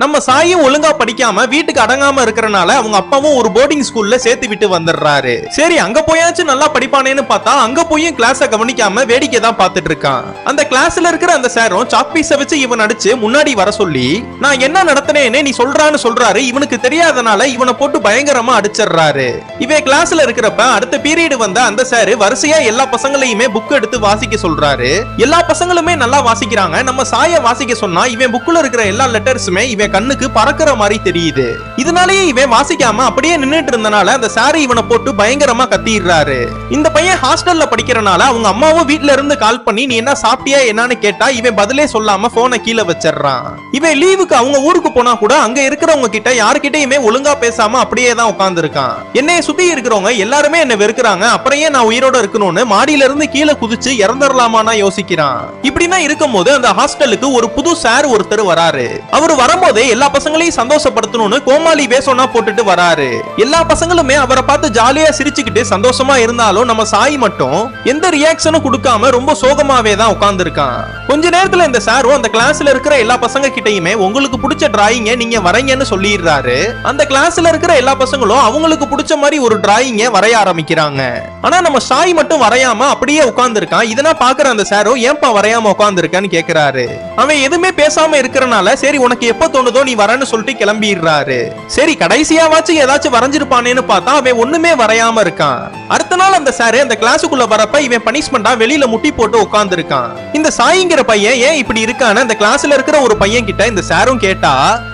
நம்ம சாயும் ஒழுங்கா படிக்காம வீட்டுக்கு அடங்காம இருக்கறனால அவங்க அப்பாவும் ஒரு போர்டிங் ஸ்கூல்ல சேர்த்து விட்டு வந்துடுறாரு. சரி அங்க போயாச்சும் நல்லா படிப்பானேன்னு பார்த்தா அங்க போயும் கிளாஸ கவனிக்காம வேடிக்கை தான் பார்த்துட்டு இருக்கான். அந்த கிளாஸ்ல இருக்கிற அந்த சாரும் சாக் பீஸ வச்சு இவன் அடிச்சு முன்னாடி வர சொல்லி நான் என்ன நடத்தினேன்னு நீ சொல்றான்னு சொல்றாரு. இவனுக்கு தெரியாதனால இவனை போட்டு பயங்கரமா அடிச்சிடுறாரு. இவன் கிளாஸ்ல இருக்கிறப்ப அடுத்த பீரியட் வந்த அந்த சாரு வரிசையா எல்லா பசங்களையுமே புக் எடுத்து வாசிக்க சொல்றாரு. எல்லா பசங்களுமே நல்லா வாசிக்கிறாங்க. நம்ம சாய வாசிக்க சொன்னா இவன் புக்ல இருக்கிற எல்லா லெட்டர்ஸுமே இவன் கண்ணுக்கு பறக்கிற மாதிரி தெரியுது. இதனாலேயே இவன் வாசிக்காம அப்படியே நின்னுட்டு இருந்தனால அந்த சாரு இவனை போட்டு பயங்கரமா கத்திடுறாரு. இந்த பையன் ஹாஸ்டல்ல படிக்கிறனால அவங்க அம்மாவும் வீட்ல இருந்து கால் பண்ணி நீ என்ன சாப்பிட்டியா என்னன்னு கேட்டா இவன் பதிலே சொல்லாம போனை கீழே வச்சிடறான். இவன் லீவுக்கு அவங்க ஊருக்கு போனா கூட அங்க இருக்கிறவங்க கிட்ட யாருக்கிட்டயுமே ஒழுங்கா பேசாம அப்படியே தான் உட்கார்ந்து இருக்கான். என்னைய சுத்தி இருக்கிறவங்க எல்லாருமே என்ன வெறுக்கிறாங்க, அப்புறம் ஏன் நான் உயிரோட இருக்கணும்னு மாடியில இருந்து கீழே குதிச்சு இறந்துடலாமான்னு யோசிக்கிறான். இப்படின்னா இருக்கும் போது அந்த ஹாஸ்டலுக்கு ஒரு புது சார் ஒருத்தர் வராரு. அவரு வரும்போது எல்லா பசங்களையும் சந்தோஷப்படுத்தணும்னு கோமாளி வேஷம்னா போட்டுட்டு வராரு. எல்லா பசங்களுமே அவரை பார்த்து ஜாலியா சிரிச்சுக்கிட்டு சந்தோஷமா இருந்தாலும் நம்ம சாய் மட்டும் எந்த ரியாக்ஷனும் கொடுக்காம ரொம்ப சோகமாவே தான் உட்கார்ந்து இருக்கான். கொஞ்ச நேரத்துல இந்த சாரும் அந்த கிளாஸ்ல இருக்கிற எல்லா பசங்க கிட்டயுமே உங்களுக்கு பிடிச்ச டிராயிங்க நீங்க வரைங்கன்னு சொல்லிடுறாரு. அந்த கிளாஸ்ல இருக்கிற எல்லா பசங்களும் அவங்களுக்கு பிடிச்ச மாதிரி ஒரு டிராயிங்க வரைய ஆரம்பிக்கிறாங்க. ஆனா நம்ம சாய் மட்டும் வரையாம அப்படியே உட்கார்ந்து இருக்கான். இதனா பாக்குற அந்த சாரும் ஏன்பா வரையாம உட்கார்ந்து இருக்கான்னு கேக்குறாரு. அவன் எதுவுமே பேசாம இருக்கறனால சரி உனக்கு எப்ப தோணுதோ நீ வரன்னு சொல்லிட்டு கிளம்பிடுறாரு. சரி கடைசியாவாச்சும் ஏதாச்சும் வரைஞ்சிருப்பானேன்னு பார்த்தா அவன் ஒண்ணுமே வரையாம இருக்கான். அடுத்த நாள் அந்த சாரு அந்த கிளாஸுக்குள்ள வரப்ப இவன் பனிஷ்மெண்டா வெளியில முட்டி போட்டு உட்கார்ந்து இருக்கான். இந்த சாயிங்கிற பையன் ஏன் இப்படி இருக்கான்னு அந்த கிளாஸ்ல இருக்கிற ஒரு பையன் கிட்ட இந்த சாரும் கேட்டா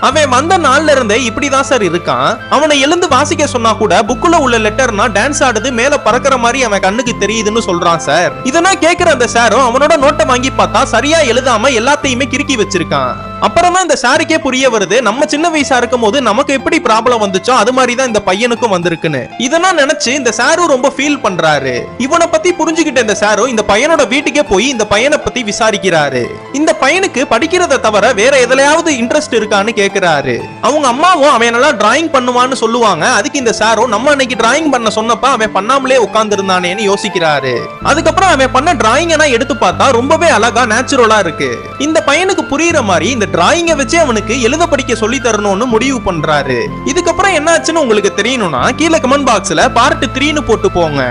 அவன் வந்த நாள்ல இருந்தே இப்படிதான் சார் இருக்கான். அவனை எழுந்து வாசிக்க சொன்னா கூட புக்குல உள்ள லெட்டர்னா டான்ஸ் ஆடுது மேல பறக்கிற மாதிரி அவன் கண்ணுக்கு தெரியுதுன்னு சொல்றான் சார். இதெல்லாம் கேக்குற அந்த சாரும் அவனோட நோட்டை வாங்கி பார்த்தா சரியா எழுதாம எல்லாத்தையுமே கிறுக்கி வச்சிருக்கான். அப்புறமா இந்த சாருக்கே புரிய வருது நம்ம சின்ன வயசா இருக்கும் போது நமக்கு எப்படி ப்ராப்ளம் வந்துச்சோ அது மாதிரி தான் இந்த பையனுக்கும் வந்திருக்குன்னு. இதெல்லாம் நினைச்சு இந்த சாரு ரொம்ப ஃபீல் பண்றாரு. இவனை பத்தி புரிஞ்சுக்கிட்ட இந்த சாரு இந்த பையனோட வீட்டுக்கே போய் இந்த பையனை பத்தி விசாரிக்கிறாரு. இந்த பையனுக்கு படிக்கிறத தவிர வேற எதுலயாவது இன்ட்ரெஸ்ட் இருக்கான்னு கேக்குறாரு. அவங்க அம்மாவும் அவன் நல்லா டிராயிங் பண்ணுவான்னு சொல்லுவாங்க. அதுக்கு இந்த சாரும் நம்ம அன்னைக்கு டிராயிங் பண்ண சொன்னப்ப அவன் பண்ணாமலே உட்கார்ந்து இருந்தானேன்னு யோசிக்கிறாரு. அதுக்கப்புறம் அவன் பண்ண டிராயிங் எடுத்து பார்த்தா ரொம்பவே அழகா நேச்சுரலா இருக்கு. இந்த பையனுக்கு புரியுற மாதிரி இந்த டிராயிங்க வச்சு அவனுக்கு எழுத படிக்க சொல்லி தரணும்னு முடிவு பண்றாரு. இதுக்கப்புறம் என்ன ஆச்சுன்னு உங்களுக்கு தெரியணும்னா கீழே கமெண்ட் பாக்ஸ்ல பார்ட் 3ன்னு போட்டு போங்க.